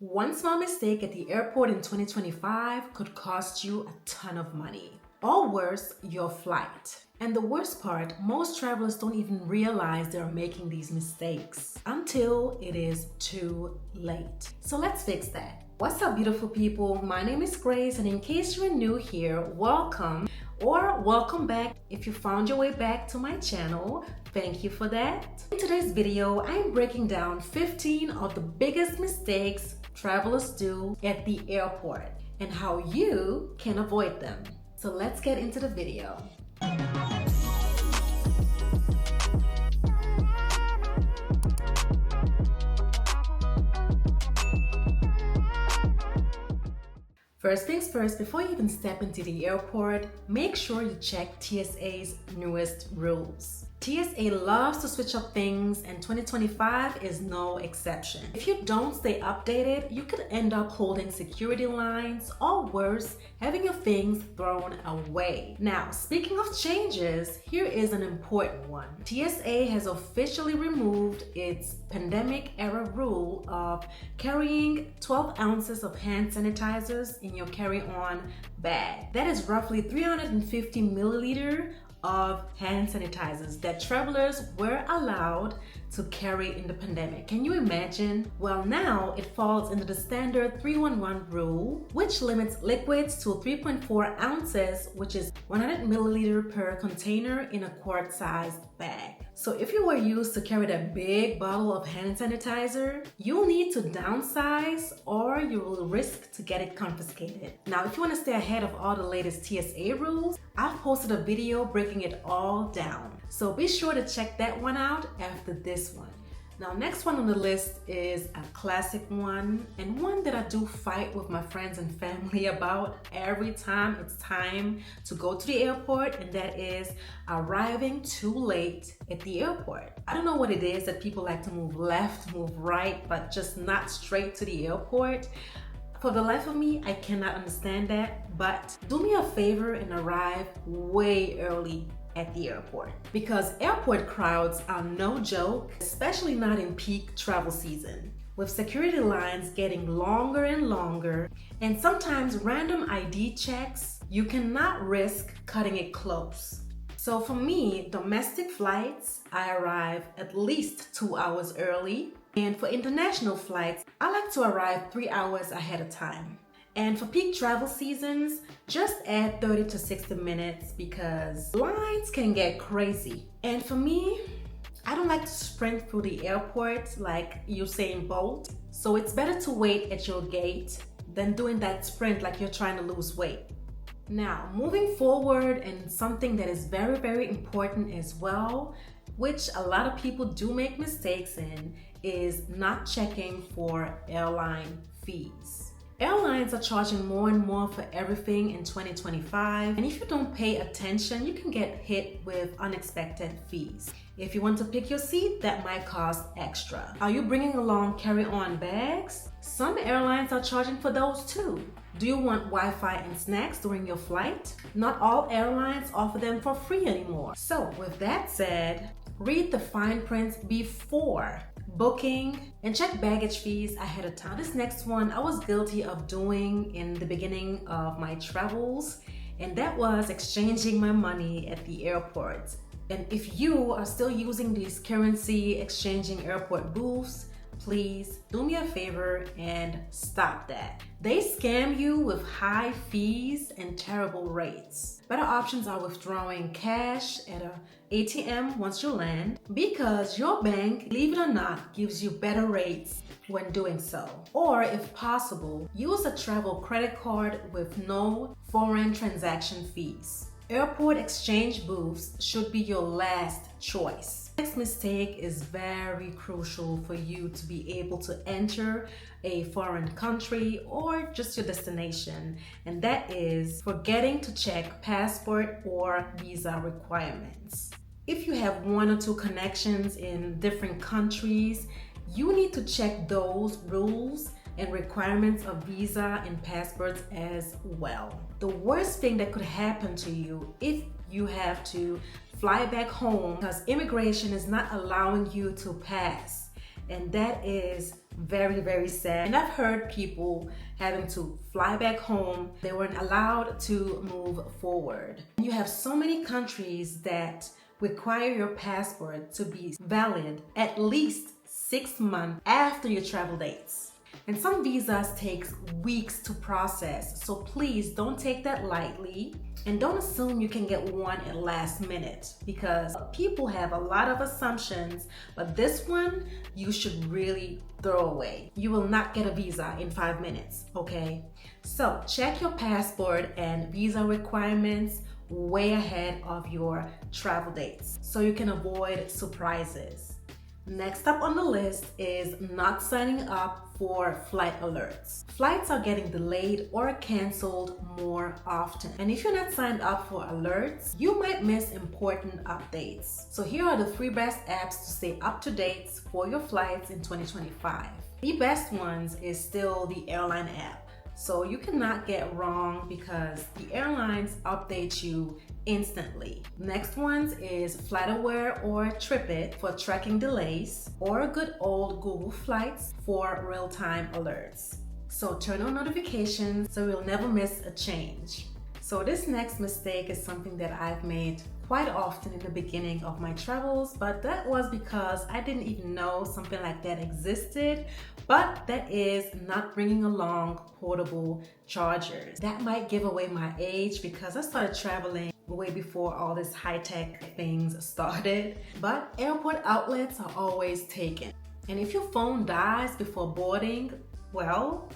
One small mistake at the airport in 2025 could cost you a ton of money. Or worse, your flight. And the worst part, most travelers don't even realize they're making these mistakes until it is too late. So let's fix that. What's up, beautiful people? My name is Grace, and in case you're new here, welcome or welcome back. If you found your way back to my channel, thank you for that. In today's video, I'm breaking down 15 of the biggest mistakes travelers do at the airport and how you can avoid them. So let's get into the video. First things first, before you even step into the airport, make sure you check TSA's newest rules. TSA loves to switch up things, and 2025 is no exception. If you don't stay updated, you could end up holding security lines, or worse, having your things thrown away. Now, speaking of changes, here is an important one. TSA has officially removed its pandemic-era rule of carrying 12 ounces of hand sanitizers in your carry-on bag. That is roughly 350 milliliters of hand sanitizers that travelers were allowed to carry in the pandemic. Can you imagine? Well, now it falls into the standard 311 rule, which limits liquids to 3.4 ounces, which is 100 milliliters per container in a quart-sized bag. So if you were used to carry that big bottle of hand sanitizer, you'll need to downsize or you will risk to get it confiscated. Now, if you want to stay ahead of all the latest TSA rules, I've posted a video breaking it all down. So be sure to check that one out after this one. Now, next one on the list is a classic one, and one that I do fight with my friends and family about every time it's time to go to the airport, and that is arriving too late at the airport. I don't know what it is that people like to move left, move right, but just not straight to the airport. For the life of me, I cannot understand that, but do me a favor and arrive way early at the airport, because airport crowds are no joke, especially not in peak travel season, with security lines getting longer and longer, and sometimes random ID checks. You cannot risk cutting it close. So for me, domestic flights, I arrive at least 2 hours early, and for international flights, I like to arrive 3 hours ahead of time. And for peak travel seasons, just add 30 to 60 minutes because lines can get crazy. And for me, I don't like to sprint through the airport like Usain Bolt. So it's better to wait at your gate than doing that sprint like you're trying to lose weight. Now, moving forward, and something that is very, very important as well, which a lot of people do make mistakes in, is not checking for airline fees. Airlines are charging more and more for everything in 2025, and if you don't pay attention, you can get hit with unexpected fees. If you want to pick your seat, that might cost extra. Are you bringing along carry-on bags? Some airlines are charging for those too. Do you want Wi-Fi and snacks during your flight? Not all airlines offer them for free anymore. So with that said, read the fine print before booking and check baggage fees ahead of time. This next one I was guilty of doing in the beginning of my travels, and that was exchanging my money at the airport. And if you are still using these currency exchanging airport booths, please do me a favor and stop that. They scam you with high fees and terrible rates. Better options are withdrawing cash at an ATM once you land, because your bank, believe it or not, gives you better rates when doing so. Or if possible, use a travel credit card with no foreign transaction fees. Airport exchange booths should be your last choice. Next mistake is very crucial for you to be able to enter a foreign country or just your destination, and that is forgetting to check passport or visa requirements. If you have 1 or 2 connections in different countries, you need to check those rules and requirements of visa and passports as well. The worst thing that could happen to you if you have to fly back home because immigration is not allowing you to pass And that is very, very sad. And I've heard people having to fly back home. They weren't allowed to move forward. You have so many countries that require your passport to be valid at least 6 months after your travel dates. And some visas takes weeks to process, so please don't take that lightly and don't assume you can get one at last minute, because people have a lot of assumptions, but this one you should really throw away. You will not get a visa in 5 minutes, okay? So check your passport and visa requirements way ahead of your travel dates so you can avoid surprises. Next up on the list is not signing up for flight alerts. Flights are getting delayed or canceled more often. And if you're not signed up for alerts, you might miss important updates. So here are the 3 best apps to stay up to date for your flights in 2025. The best ones is still the airline app. So you cannot get wrong because the airlines update you instantly. Next ones is FlightAware or TripIt for tracking delays, or good old Google Flights for real-time alerts. So turn on notifications so you'll never miss a change. So this next mistake is something that I've made quite often in the beginning of my travels, but that was because I didn't even know something like that existed. But that is not bringing along portable chargers. That might give away my age because I started traveling way before all this high-tech things started. But airport outlets are always taken. And if your phone dies before boarding, well,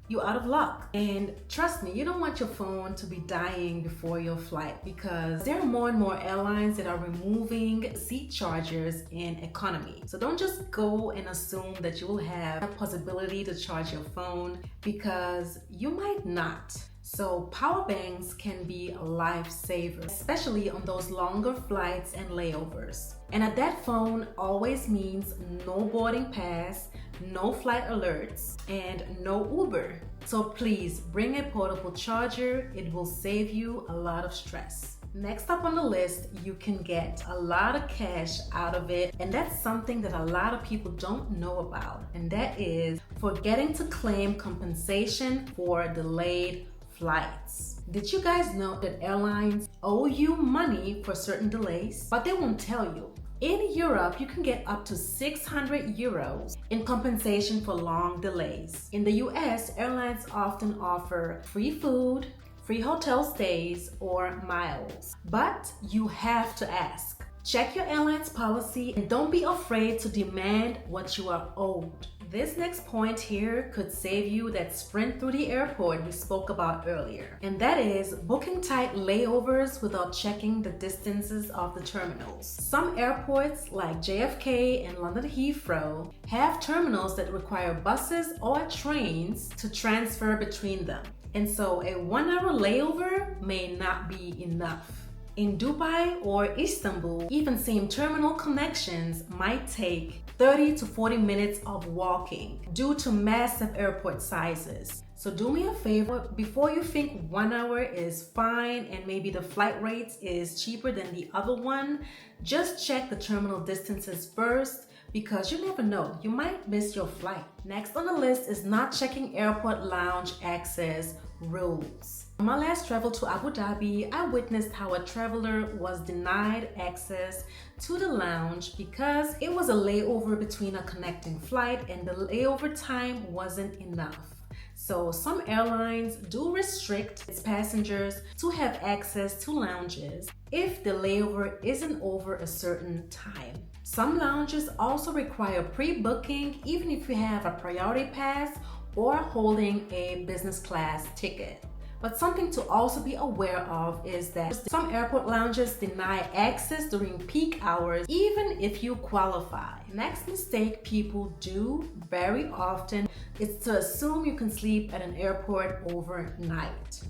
you're out of luck. And trust me, you don't want your phone to be dying before your flight, because there are more and more airlines that are removing seat chargers in economy. So don't just go and assume that you will have a possibility to charge your phone, because you might not. So power banks can be a lifesaver, especially on those longer flights and layovers. And that phone always means no boarding pass, no flight alerts, and no Uber. So please bring a portable charger. It will save you a lot of stress. Next up on the list, you can get a lot of cash out of it, and that's something that a lot of people don't know about, and that is forgetting to claim compensation for delayed flights. Did you guys know that airlines owe you money for certain delays, but they won't tell you? In Europe, you can get up to 600 euros in compensation for long delays. In the US, airlines often offer free food, free hotel stays, or miles. But you have to ask. Check your airline's policy and don't be afraid to demand what you are owed. This next point here could save you that sprint through the airport we spoke about earlier. And that is booking tight layovers without checking the distances of the terminals. Some airports like JFK and London Heathrow have terminals that require buses or trains to transfer between them. And so a 1-hour layover may not be enough. In Dubai or Istanbul, even same terminal connections might take 30 to 40 minutes of walking due to massive airport sizes. So do me a favor, before you think 1 hour is fine and maybe the flight rates is cheaper than the other one, just check the terminal distances first, because you never know, you might miss your flight. Next on the list is not checking airport lounge access rules. On my last travel to Abu Dhabi, I witnessed how a traveler was denied access to the lounge because it was a layover between a connecting flight and the layover time wasn't enough. So some airlines do restrict its passengers to have access to lounges if the layover isn't over a certain time. Some lounges also require pre-booking even if you have a priority pass or holding a business class ticket. But something to also be aware of is that some airport lounges deny access during peak hours even if you qualify. Next mistake people do very often is to assume you can sleep at an airport overnight.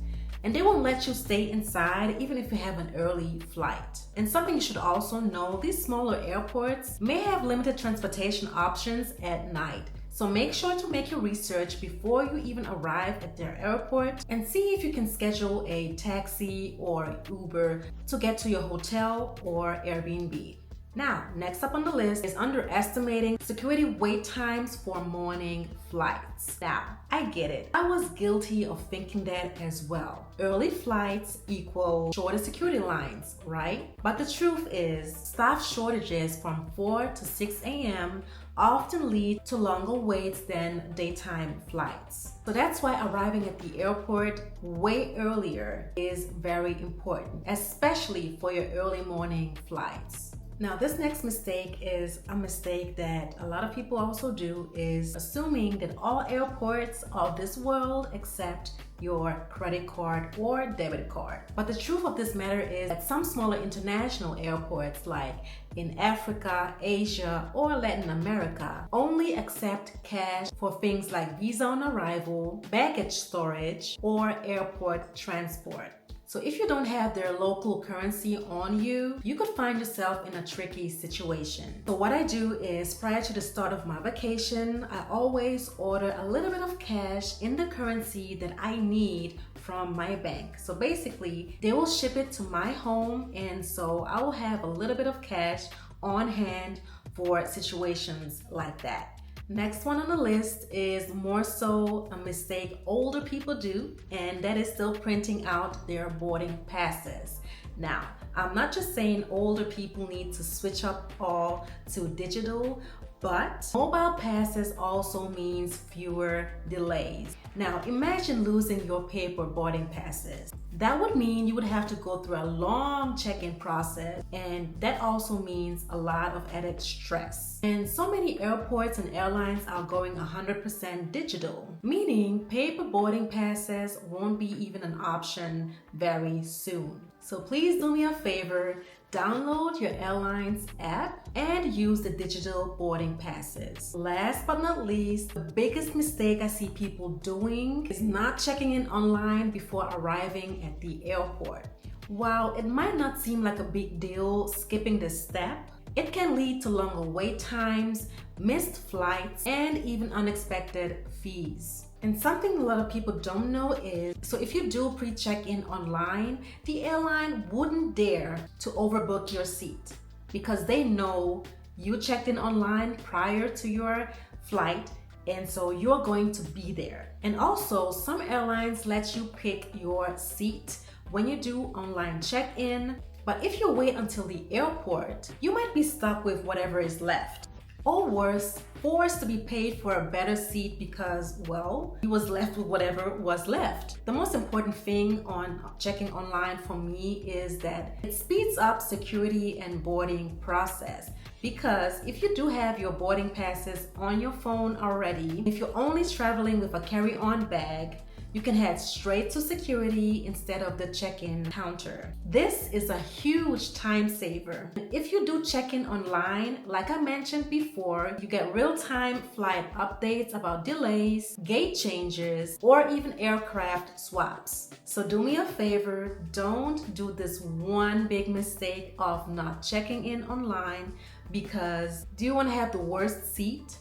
And they won't let you stay inside even if you have an early flight. And something you should also know, these smaller airports may have limited transportation options at night. So make sure to make your research before you even arrive at their airport and see if you can schedule a taxi or Uber to get to your hotel or Airbnb. Now, next up on the list is underestimating security wait times for morning flights. Now, I get it. I was guilty of thinking that as well. Early flights equal shorter security lines, right? But the truth is, staff shortages from 4 to 6 a.m. often lead to longer waits than daytime flights. So that's why arriving at the airport way earlier is very important, especially for your early morning flights. Now, this next mistake is a mistake that a lot of people also do, is assuming that all airports of this world accept your credit card or debit card. But the truth of this matter is that some smaller international airports like in Africa, Asia, or Latin America only accept cash for things like visa on arrival, baggage storage, or airport transport. So if you don't have their local currency on you, you could find yourself in a tricky situation. So what I do is, prior to the start of my vacation, I always order a little bit of cash in the currency that I need from my bank. So basically, they will ship it to my home, and so I will have a little bit of cash on hand for situations like that. Next one on the list is more so a mistake older people do, and that is still printing out their boarding passes. Now, I'm not just saying older people need to switch up all to digital, but mobile passes also means fewer delays. Now, imagine losing your paper boarding passes. That would mean you would have to go through a long check-in process, and that also means a lot of added stress. And so many airports and airlines are going 100% digital, meaning paper boarding passes won't be even an option very soon. So please do me a favor, download your airline's app and use the digital boarding passes. Last but not least, the biggest mistake I see people doing is not checking in online before arriving at the airport. While it might not seem like a big deal skipping this step, it can lead to longer wait times, missed flights, and even unexpected fees. And something a lot of people don't know is, so if you do pre-check-in online, the airline wouldn't dare to overbook your seat because they know you checked in online prior to your flight, and so you're going to be there. And also, some airlines let you pick your seat when you do online check-in, but if you wait until the airport, you might be stuck with whatever is left. Or worse, forced to be paid for a better seat because, well, he was left with whatever was left. The most important thing on checking online for me is that it speeds up security and boarding process. Because if you do have your boarding passes on your phone already, if you're only traveling with a carry-on bag, you can head straight to security instead of the check-in counter. This is a huge time saver. If you do check-in online, like I mentioned before, you get real-time flight updates about delays, gate changes, or even aircraft swaps. So do me a favor, don't do this one big mistake of not checking in online, because do you want to have the worst seat?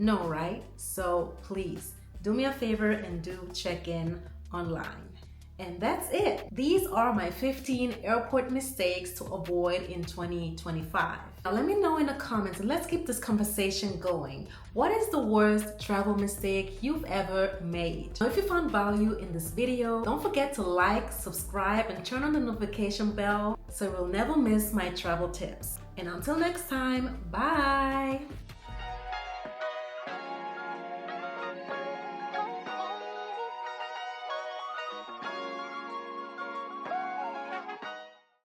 No, right? So please, do me a favor and do check in online. And that's it. These are my 15 airport mistakes to avoid in 2025. Now let me know in the comments and let's keep this conversation going. What is the worst travel mistake you've ever made? Now, if you found value in this video, don't forget to like, subscribe, and turn on the notification bell so you'll never miss my travel tips. And until next time, bye!